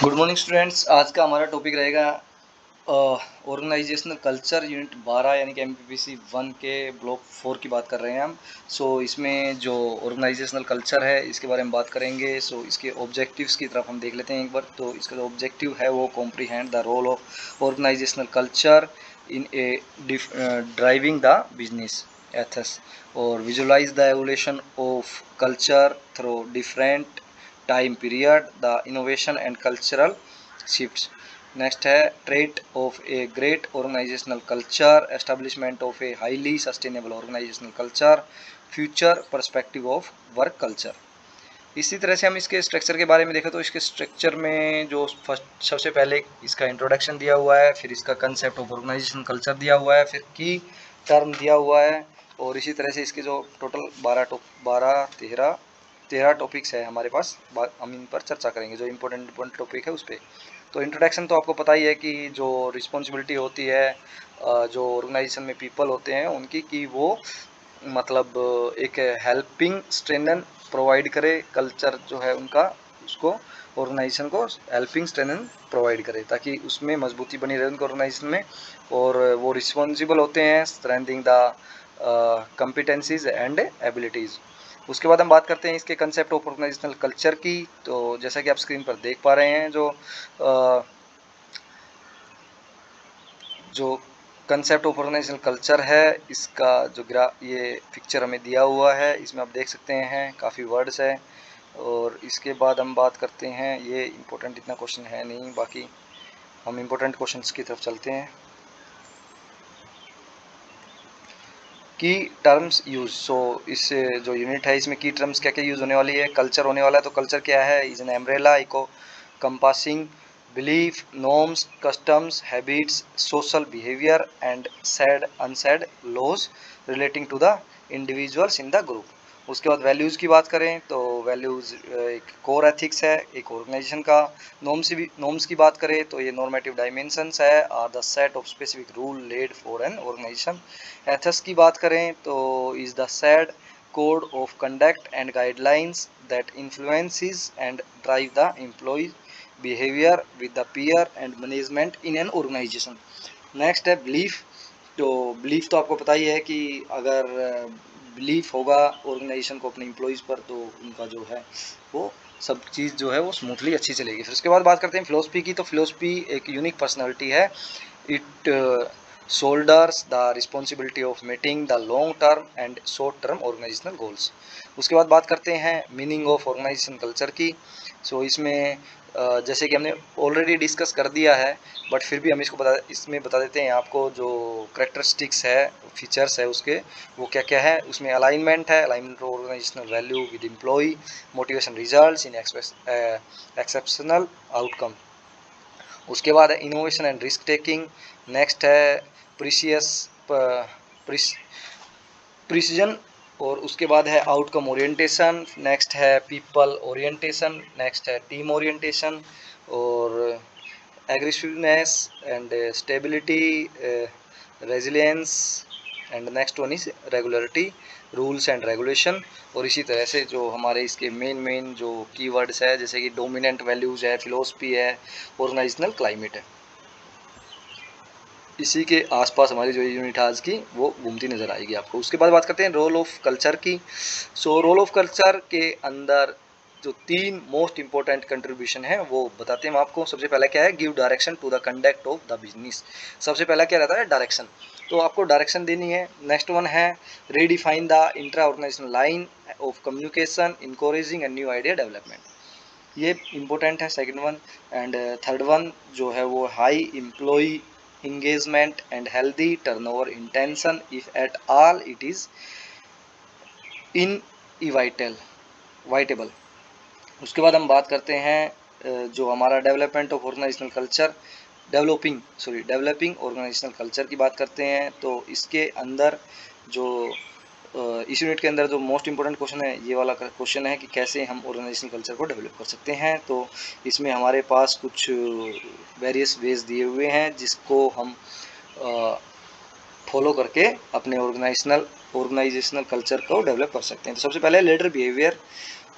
Good morning students. आज का हमारा टॉपिक रहेगा ऑर्गेनाइजेशनल कल्चर यूनिट 12 यानी कि एमपीपीसी 1 के ब्लॉक 4 की बात कर रहे हैं हम। इसमें जो ऑर्गेनाइजेशनल कल्चर है इसके बारे में बात करेंगे। इसके ऑब्जेक्टिव्स की तरफ हम देख लेते हैं एक बार। तो इसका जो ऑब्जेक्टिव है वो comprehend the role of organisational culture in a driving the business ethos और visualize the evolution of culture through different time period the innovation and cultural shifts. Next है trait of a great organizational culture, establishment of a highly sustainable organisational culture, future perspective of work culture. इसी तरह से हम इसके structure के बारे में देखें तो इसके स्ट्रक्चर में जो फर्स्ट सबसे पहले इसका इंट्रोडक्शन दिया हुआ है, फिर इसका कंसेप्ट ऑफ ऑर्गेनाइजेशनल कल्चर दिया हुआ है, फिर की टर्म दिया हुआ है और इसी तरह से इसके जो टोटल 13 टॉपिक्स है हमारे पास। हम इन पर चर्चा करेंगे जो इम्पोर्टेंट टॉपिक है उस पर। तो इंट्रोडक्शन तो आपको पता ही है कि जो रिस्पॉन्सिबिलिटी होती है जो ऑर्गेनाइजेशन में पीपल होते हैं उनकी, कि वो मतलब एक हेल्पिंग स्ट्रेंथन प्रोवाइड करे, कल्चर जो है उनका उसको ऑर्गेनाइजेशन को हेल्पिंग स्ट्रेंथन प्रोवाइड करे ताकि उसमें मजबूती बनी रहे उनके ऑर्गेनाइजेशन में। और वो रिस्पॉन्सिबल होते हैं strengthening the competencies and abilities. उसके बाद हम बात करते हैं इसके कंसेप्ट ऑफ ऑर्गेनाइजेशनल कल्चर की। तो जैसा कि आप स्क्रीन पर देख पा रहे हैं जो कंसेप्ट ऑफ ऑर्गेनाइजेशनल कल्चर है, इसका जो ये पिक्चर हमें दिया हुआ है इसमें आप देख सकते हैं काफ़ी वर्ड्स है। और इसके बाद हम बात करते हैं, ये इम्पोर्टेंट इतना क्वेश्चन है नहीं, बाकी हम इम्पोर्टेंट क्वेश्चंस की तरफ चलते हैं। की टर्म्स यूज। इस जो यूनिट है इसमें की टर्म्स क्या क्या यूज होने वाली है। कल्चर होने वाला है, तो कल्चर क्या है? Is an umbrella encompassing belief, norms, customs, habits, social behaviour and said unsaid laws relating to the individuals in the group. उसके बाद वैल्यूज़ की बात करें तो वैल्यूज़ एक कोर एथिक्स है एक ऑर्गेनाइजेशन का। नॉर्म्स की बात करें तो ये नॉर्मेटिव डायमेंशंस है are the set of specific rule led for an organization. Ethos की बात करें तो is the set code of conduct and guidelines that influences and drive the employ behaviour with the peer and management in an organization. Next है belief. तो belief तो आपको पता ही है कि अगर बिलीफ होगा ऑर्गेनाइजेशन को अपने एम्प्लॉयज़ पर तो उनका जो है वो सब चीज़ जो है वो स्मूथली अच्छी चलेगी। फिर उसके बाद बात करते हैं फिलोसफी की। तो फिलोसफी एक यूनिक पर्सनालिटी है। It shoulders the responsibility of meeting the long term and short term organizational goals। उसके बाद बात करते हैं मीनिंग ऑफ ऑर्गेनाइजेशन कल्चर की। इसमें जैसे कि हमने ऑलरेडी डिस्कस कर दिया है, बट फिर भी हम इसमें बता देते हैं आपको जो करेक्टरिस्टिक्स है, फीचर्स है उसके, वो क्या क्या है। उसमें अलाइनमेंट है, alignment of organisational value with employ, motivation results in exceptional outcome. उसके बाद है innovation and risk taking. Next है प्रिसीजन और उसके बाद है आउटकम ओरिएंटेशन। नेक्स्ट है पीपल ओरिएंटेशन। नेक्स्ट है टीम ओरिएंटेशन और aggressiveness and stability, resilience and next one is regularity, rules and regulation. और इसी तरह से जो हमारे इसके मेन जो कीवर्ड्स है जैसे कि डोमिनेंट वैल्यूज़ है, फिलोसफी है, ऑर्गेनाइजेशनल क्लाइमेट है, इसी के आसपास हमारी जो यूनिट आज की वो घूमती नज़र आएगी आपको। उसके बाद बात करते हैं रोल ऑफ कल्चर की। रोल ऑफ कल्चर के अंदर जो 3 मोस्ट इंपॉर्टेंट कंट्रीब्यूशन है वो बताते हैं हम आपको। सबसे पहला क्या है? Give direction to the conduct of the business. सबसे पहला क्या रहता है? डायरेक्शन। तो आपको डायरेक्शन देनी है। नेक्स्ट वन है redefine the intra organisational line of communication encouraging and new idea development, ये इंपॉर्टेंट है second one. And third one जो है वो high employ engagement and healthy turnover intention if at all it is inevitable। उसके बाद हम बात करते हैं जो हमारा development of organisational culture, developing organisational culture की बात करते हैं। तो इसके अंदर जो इस यूनिट के अंदर जो मोस्ट इंपॉर्टेंट क्वेश्चन है ये वाला क्वेश्चन है कि कैसे हम ऑर्गेनाइजेशनल कल्चर को डेवलप कर सकते हैं। तो इसमें हमारे पास कुछ वेरियस वेज दिए हुए हैं जिसको हम फॉलो करके अपने ऑर्गेनाइजेशनल कल्चर को डेवलप कर सकते हैं। तो सबसे पहले लीडर बिहेवियर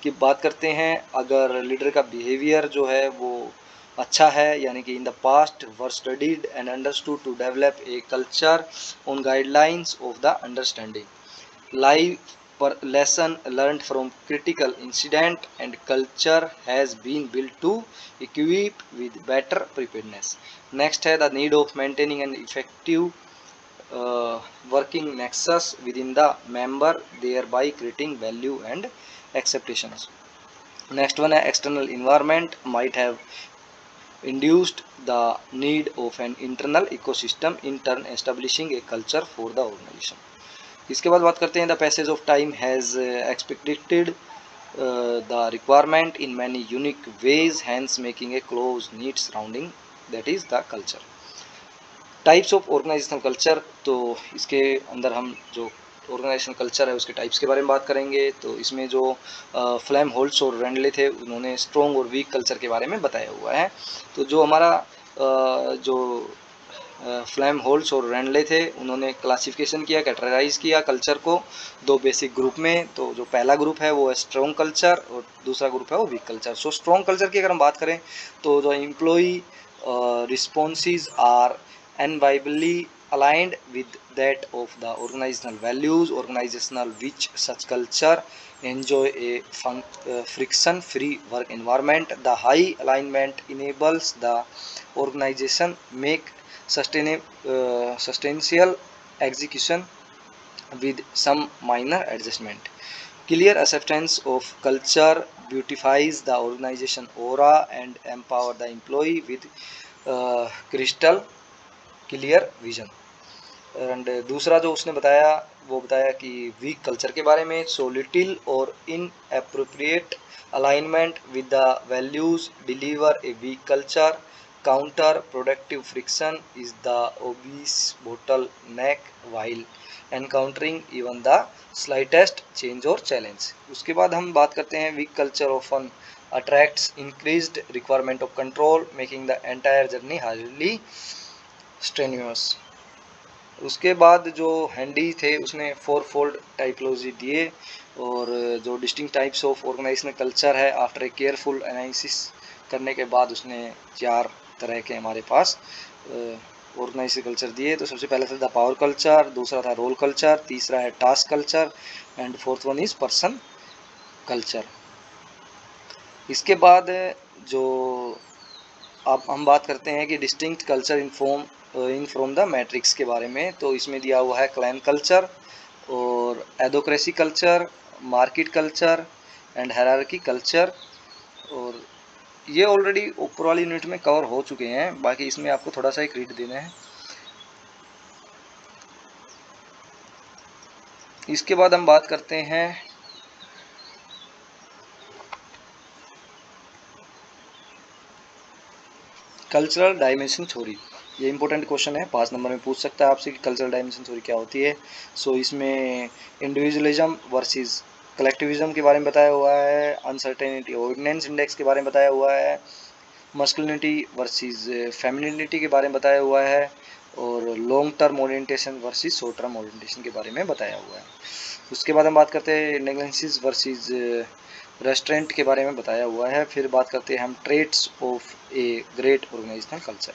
की बात करते हैं। अगर लीडर का बिहेवियर जो है वो अच्छा है, यानी कि in the past were studied and understood to develop a culture on guidelines of the understanding life पर lesson learned from critical incident and culture has been built to equip with better preparedness. Next है the need of maintaining an effective working nexus within the member, thereby creating value and acceptations. Next one है external environment might have induced the need of an internal ecosystem in turn establishing a culture for the organization. इसके बाद बात करते हैं the passage of time has expected the requirement in many unique ways hence making a close neat surrounding that is the culture. Types of organisational culture, तो इसके अंदर हम जो ऑर्गेनाइजेशनल कल्चर है उसके टाइप्स के बारे में बात करेंगे. तो इसमें जो फ्लेम होल्ट्स और रेंडले थे उन्होंने स्ट्रॉन्ग और वीक कल्चर के बारे में बताया हुआ है. तो जो हमारा जो फ्लेम होल्ट्स और रेंडले थे उन्होंने क्लासिफिकेशन किया, कैटेगराइज किया कल्चर को दो बेसिक ग्रुप में. तो जो पहला ग्रुप है वो है स्ट्रॉन्ग कल्चर और दूसरा ग्रुप है वो weak culture. So strong culture की अगर हम बात करें तो जो employee responses are enviably aligned with that of the organizational values, organizational which such culture enjoy a friction-free work environment. The high alignment enables the organization make substantial execution with some minor adjustment. Clear acceptance of culture beautifies the organization aura and empower the employee with crystal clear vision. And दूसरा जो उसने बताया वो बताया कि week culture के बारे में. So little or inappropriate alignment with the values deliver a weak culture. Counterproductive friction is the obvious bottleneck while encountering even the slightest change or challenge. उसके बाद हम बात करते हैं weak culture often attracts increased requirement of control making the entire journey highly strenuous. उसके बाद जो handy थे उसने फोर फोल्ड टाइपोलॉजी दिए और जो distinct types of organisational culture है आफ्टर ए केयरफुल एनालिसिस करने के बाद उसने 4 तरह के हमारे पास ऑर्गेनाइजेशनल कल्चर दिए. तो सबसे पहला था द पावर कल्चर, दूसरा था रोल कल्चर, तीसरा है task culture and fourth one is person culture. इसके बाद जो अब हम बात करते हैं कि distinct culture in from the matrix के बारे में. तो इसमें दिया हुआ है क्लैन कल्चर और adhocracy culture, market culture and hierarchy culture. और ये ऑलरेडी ऊपर वाली यूनिट में कवर हो चुके हैं, बाकी इसमें आपको थोड़ा सा एक रीड देना है. इसके बाद हम बात करते हैं कल्चरल डायमेंशन थ्योरी. ये इंपॉर्टेंट क्वेश्चन है, 5 नंबर में पूछ सकता है आपसे कि कल्चरल डायमेंशन थ्योरी क्या होती है. सो इसमें इंडिविजुअलिज्म वर्सेस कलेक्टिविज्म के बारे में बताया हुआ है, अनसर्टेनिटी ऑर्डिनेंस इंडेक्स के बारे में बताया हुआ है, मस्कुलिनिटी वर्सेस फेमिनिनिटी के बारे में बताया हुआ है और long term orientation versus short term orientation के बारे में बताया हुआ है. उसके बाद हम बात करते हैं नेग्लेंसिस वर्सेस रेस्टोरेंट के बारे में बताया हुआ है. फिर बात करते हैं हम traits of a great organizational culture.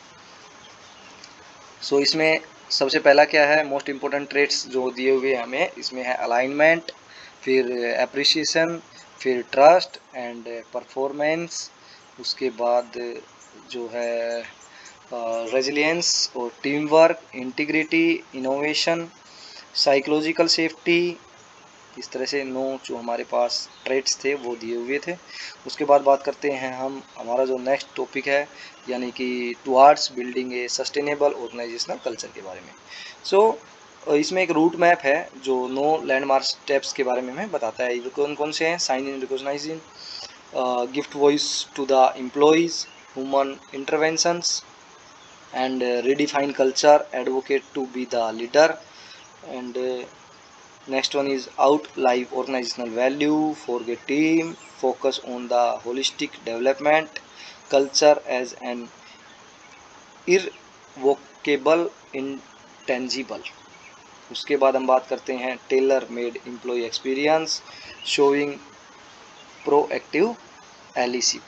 So इसमें सबसे पहला क्या है, मोस्ट इम्पोर्टेंट ट्रेट्स जो दिए हुए हैं हमें, इसमें है अलाइनमेंट, फिर एप्रिसिएशन, फिर ट्रस्ट एंड परफॉर्मेंस. उसके बाद जो है रेजिलियंस और team work, integrity, innovation, psychological safety. इस तरह से 9 जो हमारे पास ट्रेट्स थे वो दिए हुए थे. उसके बाद बात करते हैं हम हमारा जो नेक्स्ट टॉपिक है यानी कि towards building a sustainable organisational culture के बारे में. सो इसमें एक रूट मैप है जो 9 लैंडमार्क स्टेप्स के बारे में हमें बताता है. ये कौन कौन से हैं, sign in recognising, gift voice to the employees, human interventions and redefine culture, advocate to be the leader and next one is outlive organizational value, forget team, focus on the holistic development, culture as an irrevocable intangible. उसके बाद हम बात करते हैं tailor made employ experience, showing proactive allyship.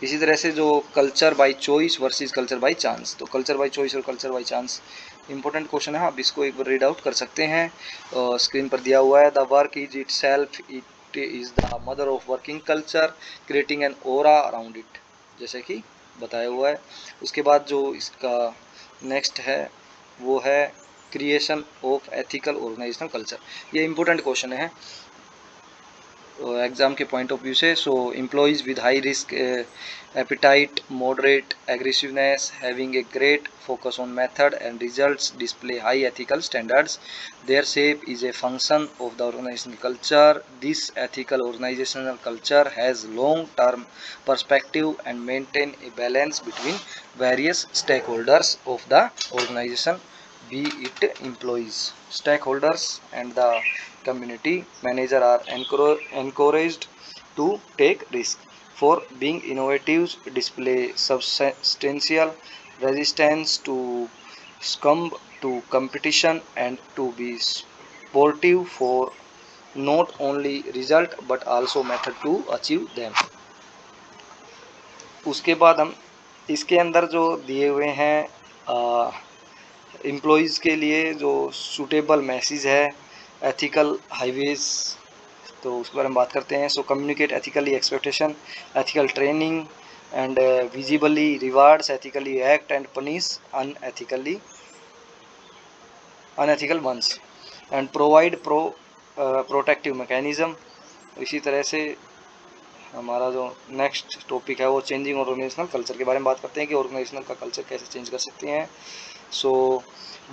इसी तरह से जो culture by choice versus culture by chance, तो कल्चर बाय चॉइस और culture by chance important question है, आप इसको एक बार रीड आउट कर सकते हैं। स्क्रीन पर दिया हुआ है, the work is it self, it is the mother of working culture, creating an aura around it, जैसे कि बताया हुआ है। उसके बाद जो इसका नेक्स्ट है वो है creation of ethical organizational culture. ये इंपॉर्टेंट क्वेश्चन है एग्जाम के पॉइंट ऑफ व्यू से। So employees with high risk appetite, moderate aggressiveness, having a great focus on method and results, display high ethical standards. Their shape is a function of the organizational culture. This ethical organizational culture has long-term perspective and maintain a balance between various stakeholders of the organization, be it employees, stakeholders, and the community manager are encouraged to take risk for being innovative, display substantial resistance to succumb to competition, and to be sportive for not only result but also method to achieve them. उसके बाद हम इसके अंदर जो दिए हुए हैं employees के लिए जो सूटेबल मैसेज है एथिकल हाईवेज, तो उस पर हम बात करते हैं। So communicate ethically expectation, ethical training and visibly rewards, ethically act and punish unethical ones, and provide protective mechanism. इसी तरह से हमारा जो नेक्स्ट टॉपिक है वो चेंजिंग ऑर्गेनाइजेशनल कल्चर के बारे में बात करते हैं कि ऑर्गेनाइजेशनल का कल्चर कैसे चेंज कर सकते हैं। सो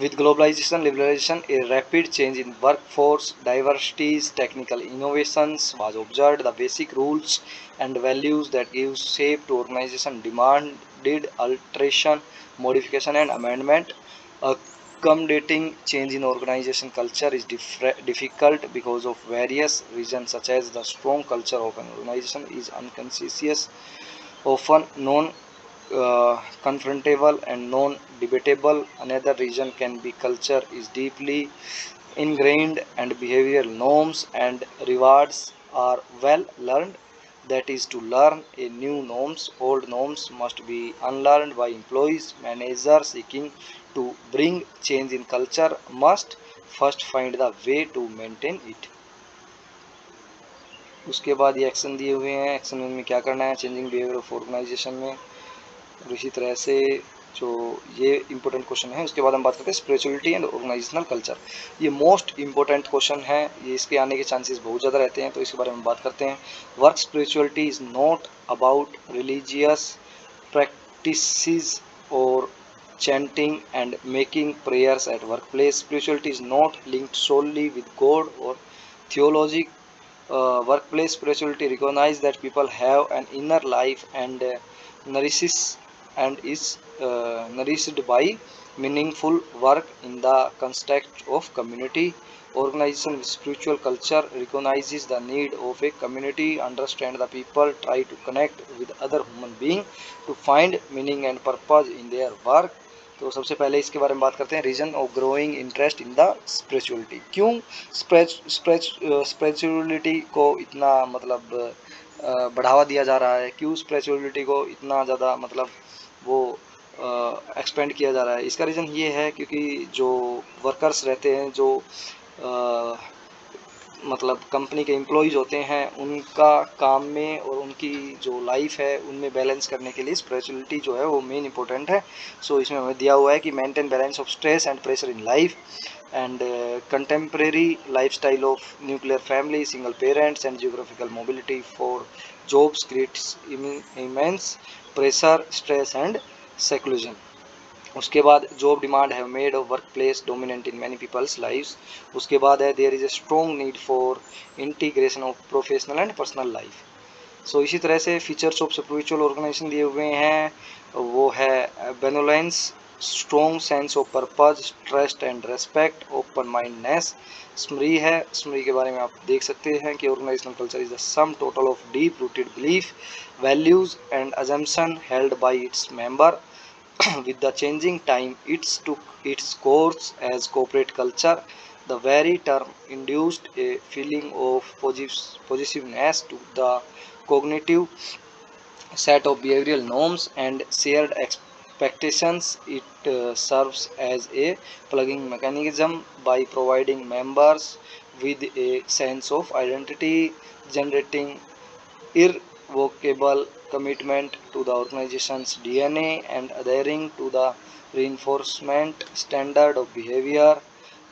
with globalization, liberalization, a rapid change in workforce, diversities, technical innovations was observed. The basic rules and values that give shape to organization demanded alteration, modification, and amendment. Accommodating change in organization culture is difficult because of various reasons, such as the strong culture of an organization is unconscious, often confrontable and non-debatable. Another reason can be culture is deeply ingrained and behavioral norms and rewards are well learned. That is, to learn a new norms, old norms must be unlearned by employees. Managers seeking to bring change in culture must first find the way to maintain it. उसके बाद ये action दिए हुए हैं, action में क्या करना है चेंजिंग बिहेवियर ऑफ ऑर्गेनाइजेशन में। और इसी तरह से जो ये इंपॉर्टेंट क्वेश्चन है उसके बाद हम बात करते हैं स्पिरिचुअलिटी एंड ऑर्गेनाइजेशनल कल्चर। ये मोस्ट इंपॉर्टेंट क्वेश्चन है, ये इसके आने के चांसेस बहुत ज़्यादा रहते हैं, तो इसके बारे में बात करते हैं। Work spirituality is not about religious practices और chanting and making prayers at workplace. Spirituality is not linked solely with God or theology. Workplace spirituality recognizes that people have an inner life and nourishes and is nourished by meaningful work in the context of community. Organization with spiritual culture recognizes the need of a community, understand the people, try to connect with other human beings to find meaning and purpose in their work. तो सबसे पहले इसके बारे में बात करते हैं, reason of growing interest in the spirituality. क्यों स्पिरिचुअलिटी को इतना मतलब बढ़ावा दिया जा रहा है, क्यों स्पिरिचुअलिटी को इतना ज़्यादा मतलब वो एक्सपेंड किया जा रहा है। इसका रीज़न ये है क्योंकि जो वर्कर्स रहते हैं, जो मतलब कंपनी के एम्प्लॉयज़ होते हैं, उनका काम में और उनकी जो लाइफ है उनमें बैलेंस करने के लिए स्पिरिचुअलिटी जो है वो मेन इंपॉर्टेंट है। सो इसमें हमें दिया हुआ है कि maintain balance of stress and pressure in life and contemporary lifestyle of nuclear family, single parents and geographical mobility for jobs creates immense pressure, stress and seclusion. उसके बाद job demand have made of workplace dominant in many people's lives. उसके बाद है there is a strong need for integration of professional and personal life. So इसी तरह से features of spiritual organisation दिए हुए हैं, वो है benevolence, strong sense of purpose, trust and respect, open mindedness. Summary है, स्मरी के बारे में आप देख सकते हैं कि organisational culture is the sum total of deep rooted belief, values and assumption held by its member. With the changing time, it took its course as corporate culture. The very term induced a feeling of possessiveness to the cognitive set of behavioral norms and shared expectations. It serves as a plugging mechanism by providing members with a sense of identity, generating irrevocable commitment to the organization's DNA, and adhering to the reinforcement standard of behavior.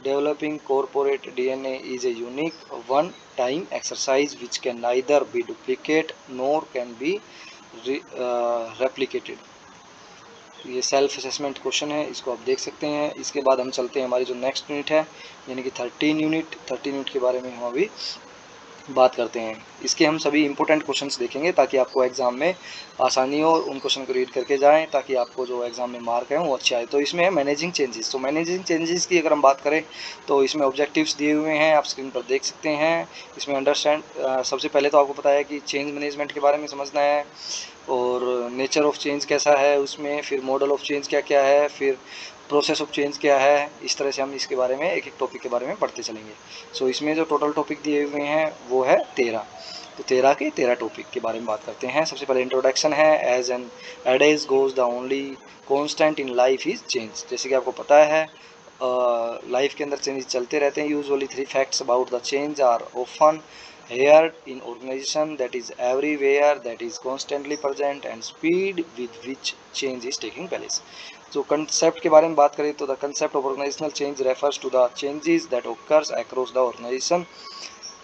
Developing corporate DNA is a unique one-time exercise which can neither be duplicated nor can be replicated. ये self assessment question है, इसको आप देख सकते हैं। इसके बाद हम चलते हैं हमारी जो नेक्स्ट यूनिट है, यानी कि 13 यूनिट के बारे में हम अभी बात करते हैं। इसके हम सभी इंपॉर्टेंट क्वेश्चंस देखेंगे ताकि आपको एग्जाम में आसानी हो, उन क्वेश्चन को रीड करके जाएं ताकि आपको जो एग्जाम में मार्क है वो अच्छे आए। तो इसमें है मैनेजिंग चेंजेस। तो मैनेजिंग चेंजेस की अगर हम बात करें तो इसमें ऑब्जेक्टिव्स दिए हुए हैं, आप स्क्रीन पर देख सकते हैं। इसमें अंडरस्टैंड सबसे पहले तो आपको पता है कि चेंज मैनेजमेंट के बारे में समझना है, और नेचर ऑफ चेंज कैसा है उसमें, फिर मॉडल ऑफ चेंज क्या क्या है, फिर प्रोसेस ऑफ चेंज क्या है। इस तरह से हम इसके बारे में एक एक टॉपिक के बारे में पढ़ते चलेंगे। सो इसमें जो टोटल टॉपिक दिए हुए हैं वो है 13। तो 13 के 13 टॉपिक के बारे में बात करते हैं। सबसे पहले इंट्रोडक्शन है। As an adage goes the only constant in life is change. जैसे कि आपको पता है लाइफ के अंदर चेंज चलते रहते हैं। Usually 3 facts about the change are often heard in organization, that is everywhere, that is constantly present, and speed with which change is taking place. जो कंसेप्ट के बारे में बात करें तो the concept of organisational change refers to the changes that occurs across the organization।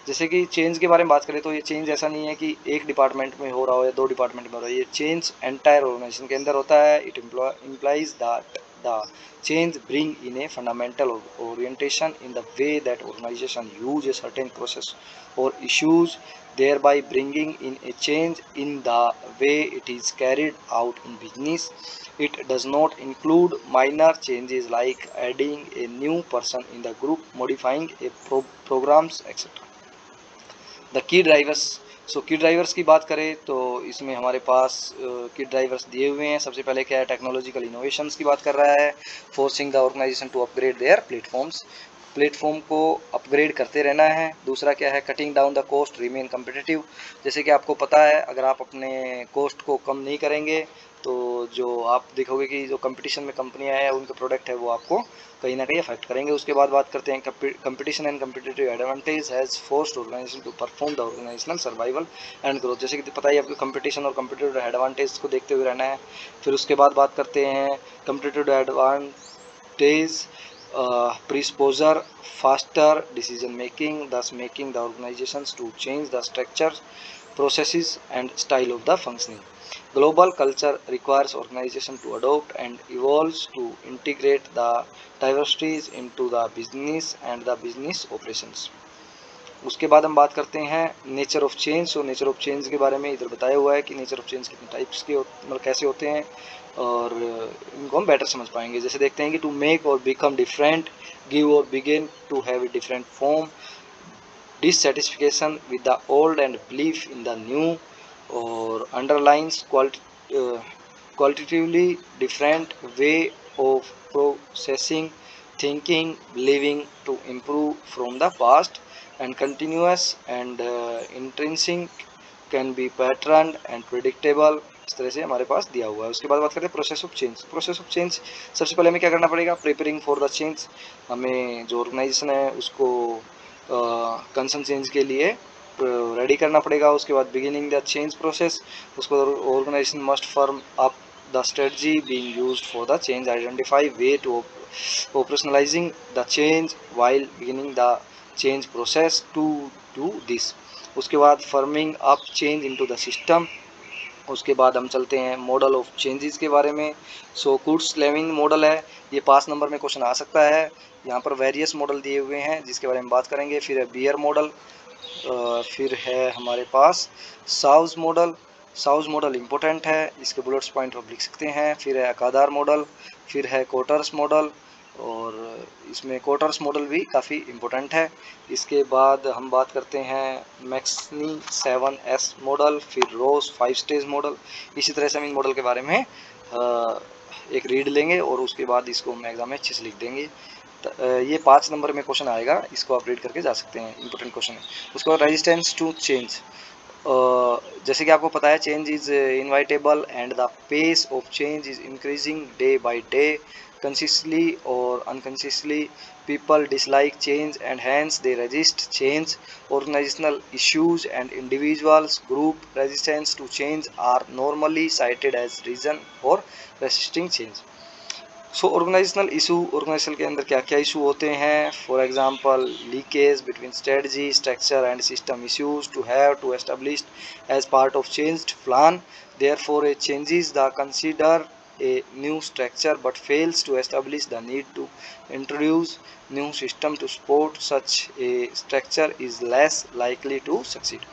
जैसे कि change के बारे में बात करें तो ये चेंज ऐसा नहीं है कि एक डिपार्टमेंट में हो रहा हो या 2 डिपार्टमेंट में हो रहा है, ये चेंज एंटायर ऑर्गेनाइजेशन के अंदर होता है। It implies that the change bring in a fundamental orientation in the way that organization use a certain process or issues, thereby bringing in a change in the way it is carried out in business. It does not include minor changes like adding a new person in the group, modifying a programs, etc. The key drivers. So key drivers की बात करें तो इसमें हमारे पास की drivers दिए हुए हैं। सबसे पहले क्या है, टेक्नोलॉजिकल इनोवेशंस की बात कर रहा है। Forcing the organisation to upgrade their platforms, platform को अपग्रेड करते रहना है। दूसरा क्या है, cutting down the cost remain competitive. जैसे कि आपको पता है अगर आप अपने कॉस्ट को कम नहीं करेंगे तो जो आप देखोगे कि जो कंपटीशन में कंपनियां हैं उनके प्रोडक्ट है वो आपको कहीं ना कहीं अफेक्ट करेंगे। उसके बाद बात करते हैं competition and competitive advantage has forced organisation to perform the organisational survival and growth. जैसे कि पता ही आपको कंपटीशन और कम्पिटिटिव एडवांटेज को देखते हुए रहना है। फिर उसके बाद बात करते हैं कम्पिटिटिव एडवांटेज प्रीस्पोजर faster decision making, thus making the organizations to change the structure, processes and style of the functioning. Global culture requires organization to adopt and evolve to integrate the diversities into the business and the business operations. उसके बाद हम बात करते हैं nature of change. तो nature of change के बारे में इधर बताया हुआ है कि नेचर ऑफ चेंज कितने टाइप्स के मतलब कैसे होते हैं और इनको हम बेटर समझ पाएंगे। जैसे देखते हैं कि टू मेक और बिकम डिफरेंट, गिव और begin to have a different form, dissatisfaction with the old and belief in the new, or underlines qualitatively different way of processing thinking, believing to improve from the past, and continuous and intrinsic can be patterned and predictable। इस तरह से हमारे पास दिया हुआ है। उसके बाद बात करते हैं process of change. Process of change सबसे पहले हमें क्या करना पड़ेगा, प्रिपेयरिंग फॉर द चेंज। हमें जो ऑर्गेनाइजेशन है उसको कंसर्न चेंज के लिए रेडी करना पड़ेगा। उसके बाद बिगिनिंग द चेंज प्रोसेस, उसको organisation must form up the strategy being used for the change, identify way to operationalizing the change while beginning the change process to do this। उसके बाद forming up change into the system. उसके बाद हम चलते हैं model of changes के बारे में। सो कुड्स लेविंग मॉडल है, ये 5 नंबर में क्वेश्चन आ सकता है। यहाँ पर वेरियस मॉडल दिए हुए हैं जिसके बारे में बात करेंगे। फिर है बियर मॉडल, फिर है हमारे पास साउज मॉडल। साउज मॉडल इम्पोर्टेंट है, इसके बुलेट्स पॉइंट आप लिख सकते हैं। फिर है अकादार मॉडल, फिर है कोटर्स मॉडल, और इसमें कोटर्स मॉडल भी काफ़ी इम्पोर्टेंट है। इसके बाद हम बात करते हैं मैक्सनी 7S मॉडल, फिर रोज 5 स्टेज मॉडल। इसी तरह से हम इन मॉडल के बारे में एक रीड लेंगे और उसके बाद इसको हम एग्जाम में अच्छे से लिख देंगे। ये 5 नंबर में क्वेश्चन आएगा, इसको आप रीड करके जा सकते हैं, इंपॉर्टेंट क्वेश्चन है। उसके बाद रेजिस्टेंस टू चेंज। जैसे कि आपको पता है change is inevitable and the pace of change is increasing day by day consciously or unconsciously people dislike change and hence they resist change. Organizational issues and individuals group resistance to change are normally cited as reason for resisting change. So organisational issue, organisation के अंदर क्या क्या issue होते हैं? For example leakage between strategy structure and system issues to have to established as part of changed plan therefore a changes the consider a new structure but fails to establish the need to introduce new system to support such a structure is less likely to succeed.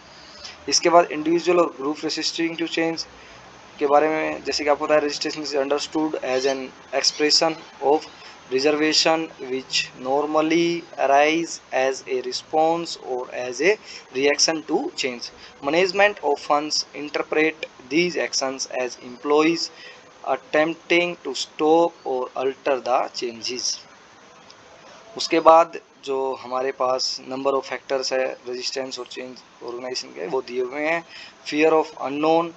इसके बाद individual और group resisting to change के बारे में, जैसे कि आपको पता है registration is understood as an expression of reservation which normally arise as a response or as a reaction to change. Management of funds interpret these actions as employees attempting to stop or alter the changes. उसके बाद जो हमारे पास number of factors है resistance और change organization के, वो दिए हुए हैं. Fear of unknown,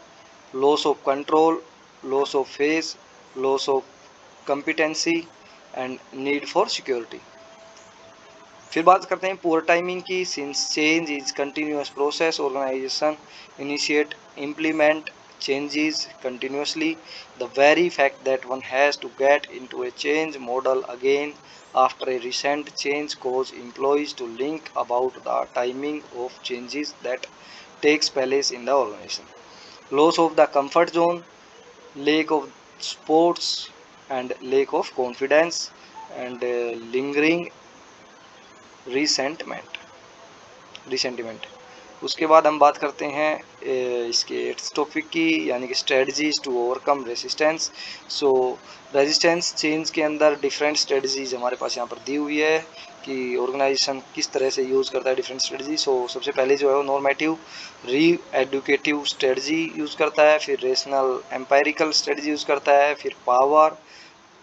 loss of control, loss of phase, loss of competency and need for security. फिर बात करते हैं पुअर टाइमिंग की. Since change is continuous process organisation initiate implement changes continuously. The very fact that one has to get into a change model again after a recent change cause employees to think about the timing of changes that takes place in the organization. Loss of the comfort zone, lack of sports and lack of confidence and lingering resentment. उसके बाद हम बात करते हैं इसके topic की, यानी कि strategies to overcome resistance. So resistance change के अंदर डिफरेंट स्ट्रेटजीज हमारे पास यहाँ पर दी हुई है कि ऑर्गेनाइजेशन किस तरह से यूज़ करता है डिफरेंट स्ट्रेटजी. सो सबसे पहले जो है वो नॉर्मेटिव री एडुकेटिव स्ट्रेटजी यूज़ करता है, फिर रेशनल एम्पायरिकल स्ट्रेटजी यूज़ करता है, फिर पावर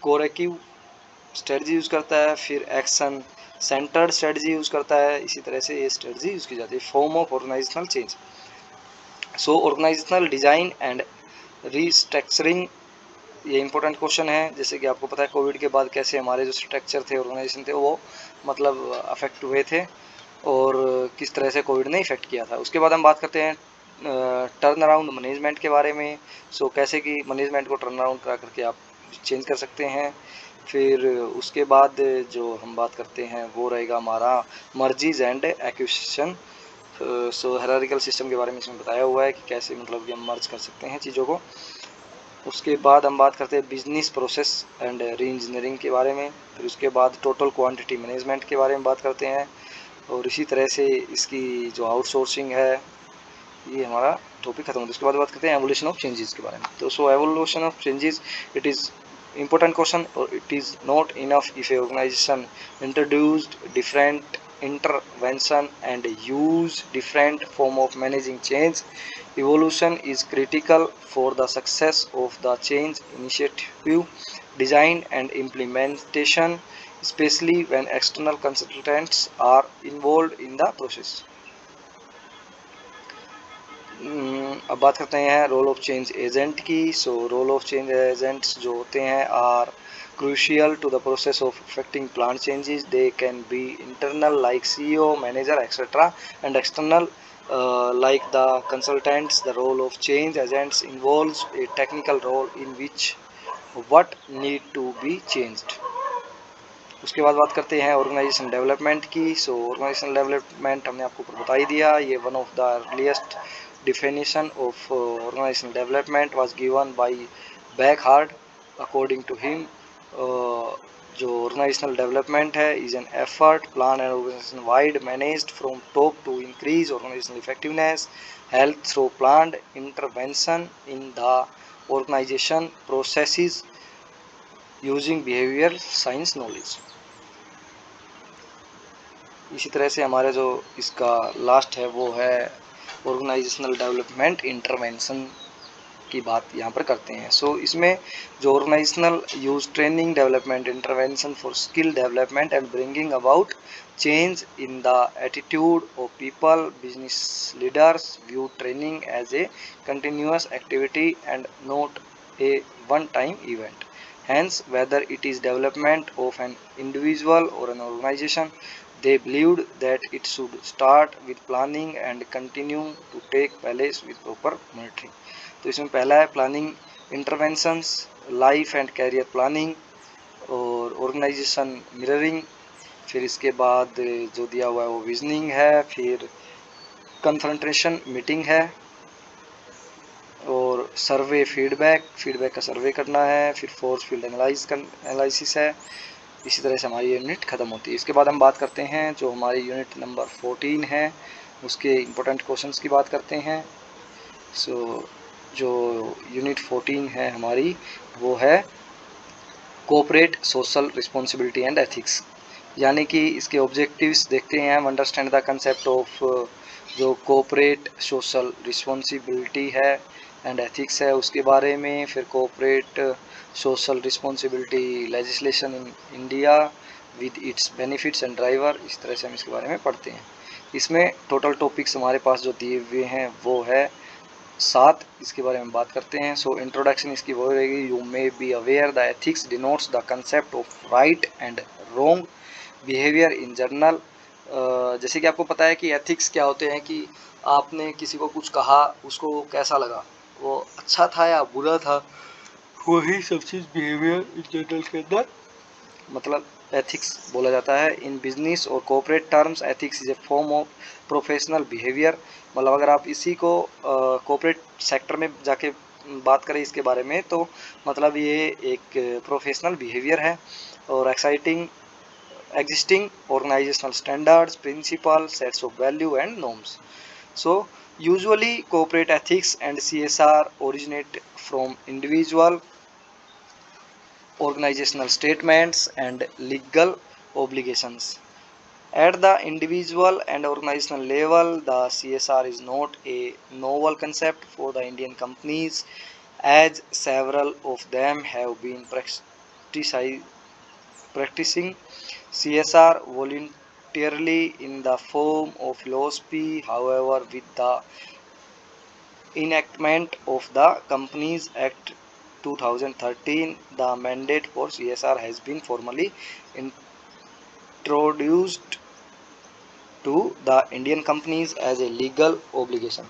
कोरेक्टिव स्ट्रेटजी यूज़ करता है, फिर एक्शन सेंटर्ड स्ट्रेटजी यूज़ करता है. इसी तरह से ये स्ट्रेटजी यूज़ की जाती है. Form of organisational change. So organisational design and restructuring, ये इंपॉर्टेंट क्वेश्चन है. जैसे कि आपको पता है कोविड के बाद कैसे हमारे जो स्ट्रक्चर थे ऑर्गेनाइजेशन थे वो मतलब अफेक्ट हुए थे और किस तरह से कोविड ने इफेक्ट किया था. उसके बाद हम बात करते हैं टर्न अराउंड मैनेजमेंट के बारे में. सो कैसे कि मैनेजमेंट को टर्न अराउंड करा करके आप चेंज कर सकते हैं. फिर उसके बाद जो हम बात करते हैं वो रहेगा हमारा mergers and acquisition. So hierarchical system के बारे में इसमें बताया हुआ है कि कैसे मतलब कि हम मर्ज कर सकते हैं चीज़ों को. उसके बाद हम बात करते हैं business process and re engineering के बारे में. फिर उसके बाद टोटल क्वांटिटी मैनेजमेंट के बारे में बात करते हैं. और इसी तरह से इसकी जो आउटसोर्सिंग है ये हमारा टॉपिक खत्म होता है. उसके बाद बात करते हैं एवोल्यूशन ऑफ चेंजेस के बारे में. तो so evolution of changes it is important question, or it is not enough if a organization introduced different intervention and use different form of managing change. Evolution is critical for the success of the change initiative design and implementation, especially when external consultants are involved in the process. अब बात करते हैं role of change agent की. So role of change agents जो होते हैं are crucial to the process of affecting plant changes. They can be internal like CEO, manager, etc. and external like the consultants. The role of change agents involves a technical role in which what need to be changed. उसके बाद बात करते हैं organisation development की. सो organisation development हमने आपको बता ही दिया. ये one of the earliest definition of organizational development was given by Beckhard. According to him, जो organizational development है is an effort plan and organization wide managed from top to increase organizational effectiveness, health through planned intervention in the organization processes using behavioral science knowledge. इसी तरह से हमारा जो इसका last है वो है ऑर्गेनाइजेशनल डेवलपमेंट इंटरवेंशन की बात यहाँ पर करते हैं। सो इसमें जो organisational use training development intervention for skill development and bringing about change in the attitude of people, business leaders view training as a continuous activity and not a one-time event. Hence, whether it is development of an individual or an organization, they believed that it should start with planning and continue to take place with proper monitoring. तो इसमें पहला है planning interventions, life and career planning और organisation mirroring. फिर इसके बाद जो दिया हुआ है वो विजनिंग है, फिर कन्फ्रंटेशन मीटिंग है और सर्वे फीडबैक का सर्वे करना है, फिर फोर्स फील्ड एनालिसिस है। इसी तरह से हमारी यूनिट ख़त्म होती है। इसके बाद हम बात करते हैं जो हमारी यूनिट नंबर 14 है उसके इम्पोर्टेंट क्वेश्चंस की बात करते हैं। सो जो यूनिट 14 है हमारी वो है cooperate social responsibility and ethics, यानी कि इसके ऑब्जेक्टिव्स देखते हैं हम। अंडरस्टैंड द कंसेप्ट ऑफ जो कोऑपरेट सोशल रिस्पॉन्सिबिलिटी है एंड एथिक्स है उसके बारे में। फिर cooperate social responsibility legislation in India with its benefits and driver, इस तरह से हम इसके बारे में पढ़ते हैं। इसमें टोटल टॉपिक्स हमारे पास जो दिए हुए हैं वो है 7, इसके बारे में बात करते हैं। सो इंट्रोडक्शन इसकी वो रहेगी, you may be aware the ethics denotes the concept of right and wrong behaviour in general. जैसे कि आपको पता है कि एथिक्स क्या होते हैं, कि आपने किसी को कुछ कहा, उसको कैसा लगा, वो अच्छा था या बुरा था, वही सब चीज़ बिहेवियर इन जनरल के अंदर मतलब एथिक्स बोला जाता है। इन बिजनेस और cooperate terms ethics is a form of professional behaviour. मतलब अगर आप इसी को कोऑपरेट सेक्टर में जाके बात करें इसके बारे में तो मतलब ये एक प्रोफेशनल बिहेवियर है और existing organizational standards, principles, sets of value and norms. So usually corporate ethics and CSR originate from individual organizational statements and legal obligations. At the individual and organizational level, the CSR is not a novel concept for the Indian companies, as several of them have been practicing CSR voluntarily in the form of philosophy. However, with the enactment of the Companies Act 2013, the mandate for CSR has been formally introduced to the Indian companies as a legal obligation.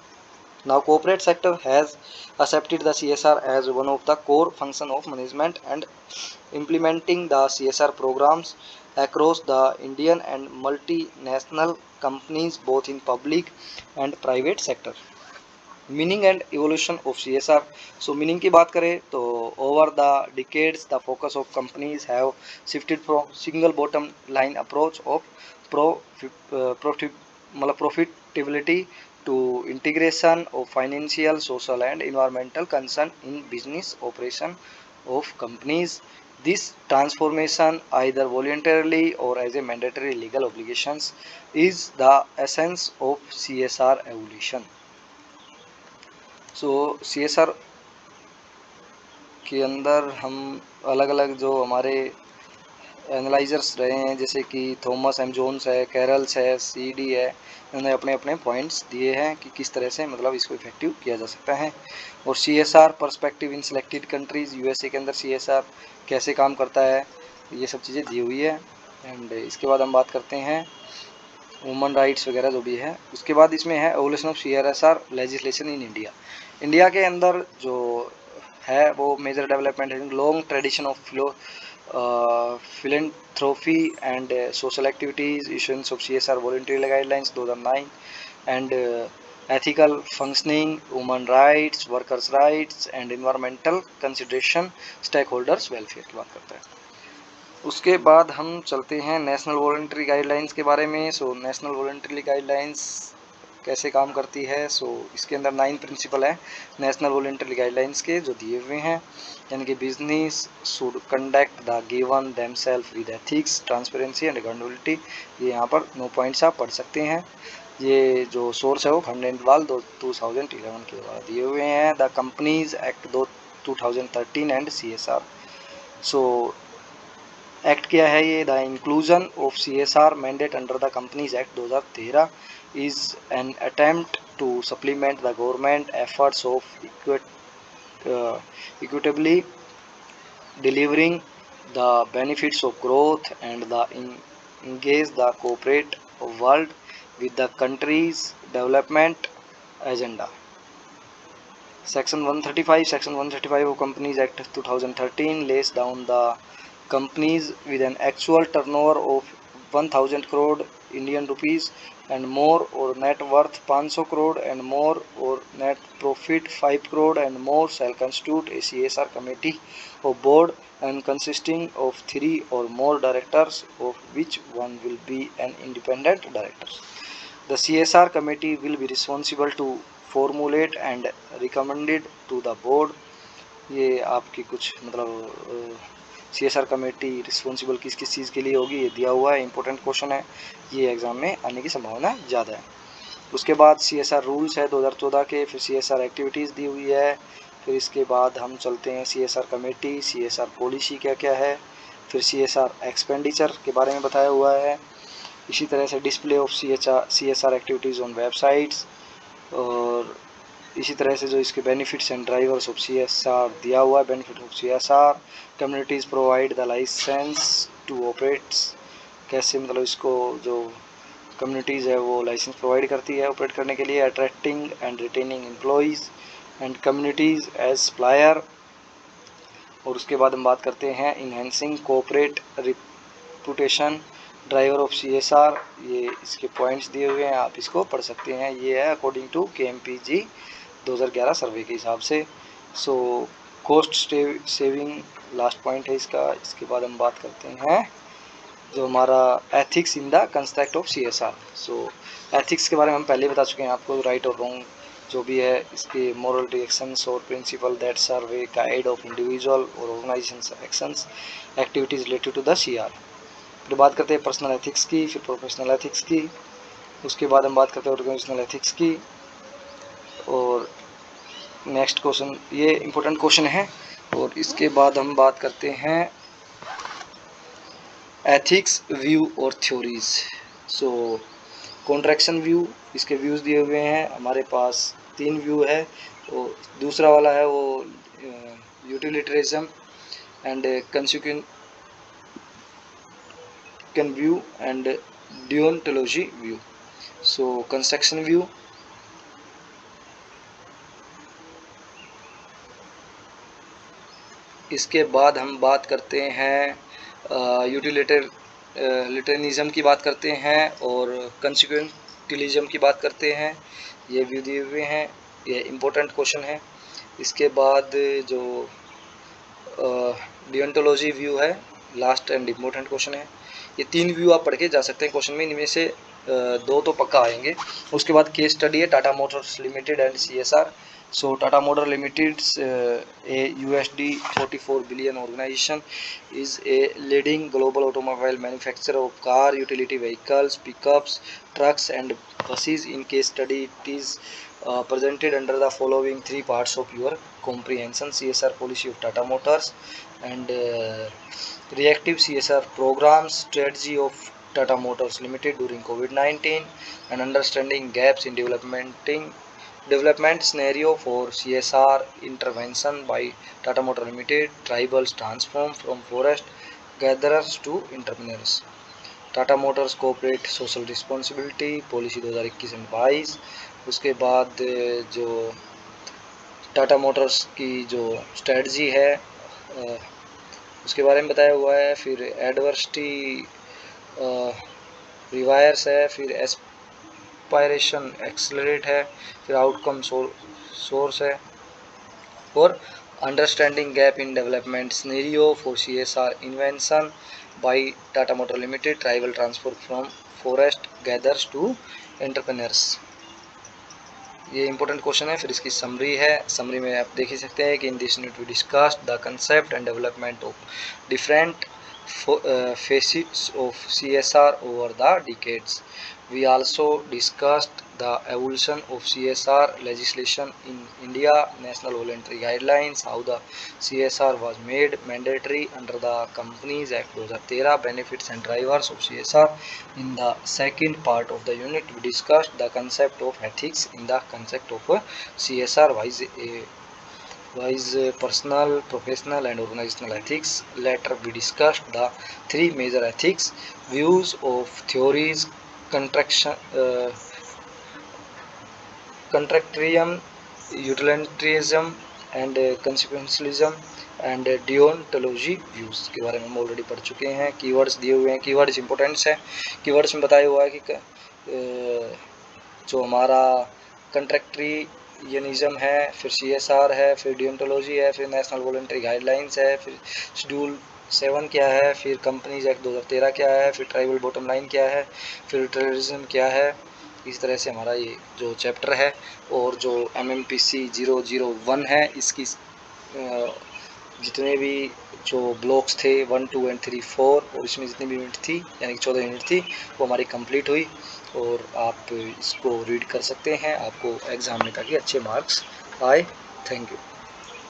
Now, corporate sector has accepted the CSR as one of the core function of management and implementing the CSR programs across the Indian and multinational companies both in public and private sector. Meaning and evolution of CSR। So meaning की बात करें तो over the decades the focus of companies have shifted from single bottom line approach of profitability to integration of financial, social and environmental concern in business operation of companies. This transformation, either voluntarily or as a mandatory legal obligations, is the essence of CSR evolution. So CSR के अंदर हम अलग अलग जो हमारे analysers रहे हैं जैसे कि थॉमस एम जोन्स है, कैरल्स है, CD है, उन्होंने अपने अपने पॉइंट्स दिए हैं कि किस तरह से मतलब इसको इफेक्टिव किया जा सकता है। और CSR perspective in selected countries, USA के अंदर CSR कैसे काम करता है, ये सब चीज़ें दी हुई है। एंड इसके बाद हम बात करते हैं वुमन राइट्स वगैरह जो भी है। उसके बाद इसमें है evolution of CSR legislation in India. India के अंदर जो है वो मेजर डेवलपमेंट है long tradition of philanthropy and social activities, issuance of CSR voluntary guidelines 2009 and ethical functioning, women rights, workers rights and environmental consideration, stakeholders welfare की बात करता है। उसके बाद हम चलते हैं नेशनल वॉलंटरी गाइडलाइंस के बारे में। सो नेशनल वॉलंटरी गाइडलाइंस कैसे काम करती है। सो इसके अंदर 9 प्रिंसिपल हैं नेशनल वॉलंटरी गाइडलाइंस के जो दिए हुए हैं, यानी कि business should conduct the given themselves with ethics, transparency and accountability. ये यहाँ पर 9 पॉइंट्स आप पढ़ सकते हैं। ये जो सोर्स है वो फंडामेंटल 2011 के द्वारा दिए हुए हैं। The companies act 2013 and CSR। So act क्या है ये? The inclusion of CSR mandate under the companies act 2013 is an attempt to supplement the government efforts of equitably delivering the benefits of growth and the engage the corporate world with the country's development agenda. Section 135 of Companies Act 2013 lays down the companies with an actual turnover of 1000 crore Indian rupees and more, or net worth 500 crore and more, or net profit 5 crore and more shall constitute a CSR committee of board and consisting of 3 or more directors, of which one will be an independent director. The CSR committee will be responsible to formulate and recommended to the board. ये आपकी कुछ मतलब CSR committee responsible किस किस चीज़ के लिए होगी ये दिया हुआ है। इंपॉर्टेंट क्वेश्चन है, ये एग्ज़ाम में आने की संभावना ज़्यादा है। उसके बाद CSR रूल्स है 2014 के, फिर CSR एक्टिविटीज़ दी हुई है, फिर इसके बाद हम चलते हैं CSR कमेटी, CSR पॉलिसी क्या क्या है, फिर CSR एक्सपेंडिचर के बारे में बताया हुआ है। इसी तरह से display of CSR activities on websites, और इसी तरह से जो इसके benefits and drivers of CSR दिया हुआ है। Benefit of CSR, communities provide the licence to operates, कैसे मतलब इसको जो कम्युनिटीज़ है वो लाइसेंस प्रोवाइड करती है ऑपरेट करने के लिए। Attracting and retaining employees and communities as supplier. और उसके बाद हम बात करते हैं enhancing corporate reputation, driver of CSR। ये इसके पॉइंट्स दिए हुए हैं, आप इसको पढ़ सकते हैं। ये है अकॉर्डिंग टू KMPG 2011 सर्वे के हिसाब से। So cost saving last point है इसका। इसके बाद हम बात करते हैं जो हमारा ethics in the construct of CSR। So ethics के बारे में हम पहले बता चुके हैं आपको, राइट और रॉन्ग जो भी है, इसके मोरल रिएक्शंस और principle that serve guide of individual और organization actions activities related to the CR। फिर बात करते हैं पर्सनल एथिक्स की, फिर प्रोफेशनल एथिक्स की, उसके बाद हम बात करते हैं ऑर्गेनाइजेशनल एथिक्स की। और नेक्स्ट क्वेश्चन, ये इंपॉर्टेंट क्वेश्चन है। और इसके बाद हम बात करते हैं एथिक्स व्यू और थ्योरीज। सो कॉन्ट्रैक्शन व्यू, इसके व्यूज़ दिए हुए हैं हमारे पास 3 व्यू है। और दूसरा वाला है वो utilitarianism and consequent view and deontology view. So construction view, इसके बाद हम बात करते हैं यूटिलिटरिज्म की बात करते हैं और कंसिक्वेंटिलिज्म की बात करते हैं। ये व्यू दिए हुए हैं, ये इम्पोर्टेंट क्वेश्चन है। इसके बाद जो डियोंटोलॉजी व्यू है लास्ट एंड इम्पोर्टेंट क्वेश्चन है। ये 3 व्यू आप पढ़ के जा सकते हैं क्वेश्चन में, इनमें से 2 तो पक्का आएंगे। उसके बाद केस स्टडी है Tata Motors limited and CSR। So Tata motor limited a USD 44 billion organization is a leading global automobile manufacturer of car, utility vehicles, pickups, trucks and buses. In case study it is presented under the following 3 parts of your comprehension: CSR policy of Tata Motors and reactive CSR programs, strategy of Tata Motors Limited during COVID-19, and understanding gaps in development scenario for CSR intervention by Tata Motor Limited. Tribals transform from forest gatherers to entrepreneurs. Tata Motors corporate social responsibility policy 2021 and 22। उसके बाद जो Tata Motors की जो strategy है उसके बारे में बताया हुआ है। फिर एडवर्सिटी रिवायर्स है, फिर एस्पायरेशन एक्सेलरेट है, फिर आउटकम सोर्स है, और understanding gap in development scenario for CSR invention by Tata motor limited, tribal transfer from forest gathers to entrepreneurs. ये इंपॉर्टेंट क्वेश्चन है। फिर इसकी समरी है, समरी में आप देख ही सकते हैं कि in this unit we discussed the concept and development of different facets of CSR over the decades. We also discussed the evolution of CSR legislation in India, National Voluntary Guidelines, how the CSR was made mandatory under the Companies Act 2013, benefits and drivers of CSR. In the second part of the unit, we discussed the concept of ethics in the concept of CSR wise personal, professional and organizational ethics. Later we discussed the three major ethics views of theories, contractorium, utilitarianism and consequentialism and deontology views के बारे में हम already पढ़ चुके हैं। Keywords दिए हुए हैं, कीवर्ड्स इंपॉर्टेंट्स है। कीवर्ड्स में बताया हुआ है कि जो हमारा कंट्रैक्टरियनिज्म है, फिर CSR है, फिर डियोंटोलॉजी है, फिर नेशनल वॉलंटरी गाइडलाइंस है, फिर शेड्यूल 7 क्या है, फिर कंपनीज एक्ट 2013 क्या है, फिर ट्राइबल बॉटम लाइन क्या है, फिर टेररिज्म क्या है। इस तरह से हमारा ये जो चैप्टर है और जो MMPC 001 है, इसकी जितने भी जो ब्लॉक्स थे 1, 2 एंड 3, 4 और इसमें जितनी भी यूनिट थी यानी कि 14 यूनिट थी वो हमारी कंप्लीट हुई और आप इसको रीड कर सकते हैं। आपको एग्ज़ाम में ताकि अच्छे मार्क्स आए। Thank you.